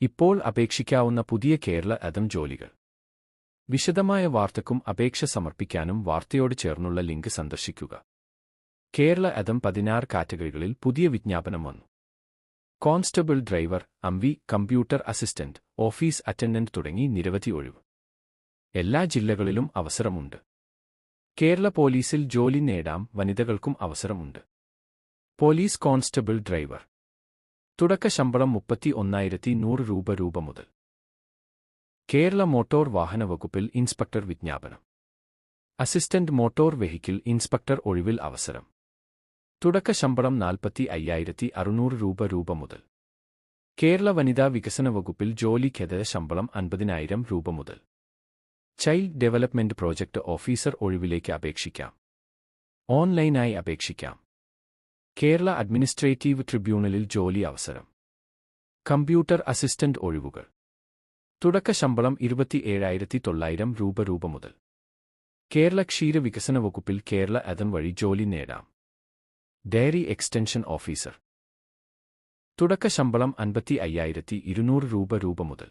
ഇപ്പോൾ അപേക്ഷിക്കാവുന്ന പുതിയ കേരള അദം ജോലികൾ. വിശദമായ വാർത്തയ്ക്കും അപേക്ഷ സമർപ്പിക്കാനും വാർത്തയോട് ചേർന്നുള്ള ലിങ്ക് സന്ദർശിക്കുക. കേരള അദം 16 കാറ്റഗറികളിൽ പുതിയ വിജ്ഞാപനം വന്നു. കോൺസ്റ്റബിൾ, ഡ്രൈവർ, അംവി, കമ്പ്യൂട്ടർ അസിസ്റ്റന്റ്, ഓഫീസ് അറ്റൻഡന്റ് തുടങ്ങി നിരവധി ഒഴിവ്. എല്ലാ ജില്ലകളിലും അവസരമുണ്ട്. കേരള പോലീസിൽ ജോലി നേടാം. വനിതകൾക്കും അവസരമുണ്ട്. Police constable, driver. തുടക്ക ശമ്പളം 31,100 രൂപ മുതൽ. കേരള മോട്ടോർ വാഹന വകുപ്പിൽ ഇൻസ്പെക്ടർ വിജ്ഞാപനം. അസിസ്റ്റന്റ് മോട്ടോർ വെഹിക്കിൾ ഇൻസ്പെക്ടർ ഒഴിവിൽ അവസരം. തുടക്ക ശമ്പളം 45,600 രൂപ മുതൽ. കേരള വനിതാ വികസന വകുപ്പിൽ ജോലിക്കെതിരെ ശമ്പളം 50,000 രൂപ മുതൽ. ചൈൽഡ് ഡെവലപ്മെന്റ് പ്രോജക്ട് ഓഫീസർ ഒഴിവിലേക്ക് അപേക്ഷിക്കാം. ഓൺലൈനായി അപേക്ഷിക്കാം. കേരള അഡ്മിനിസ്ട്രേറ്റീവ് ട്രിബ്യൂണലിൽ ജോലി അവസരം. കമ്പ്യൂട്ടർ അസിസ്റ്റന്റ് ഒഴിവുകൾ. തുടക്ക ശമ്പളം 27,900 രൂപ മുതൽ. കേരള ക്ഷീരവികസന വകുപ്പിൽ കേരള അദം വഴി ജോലി നേടാം. Diary extension officer. തുടക്ക ശമ്പളം 55,200 രൂപ മുതൽ.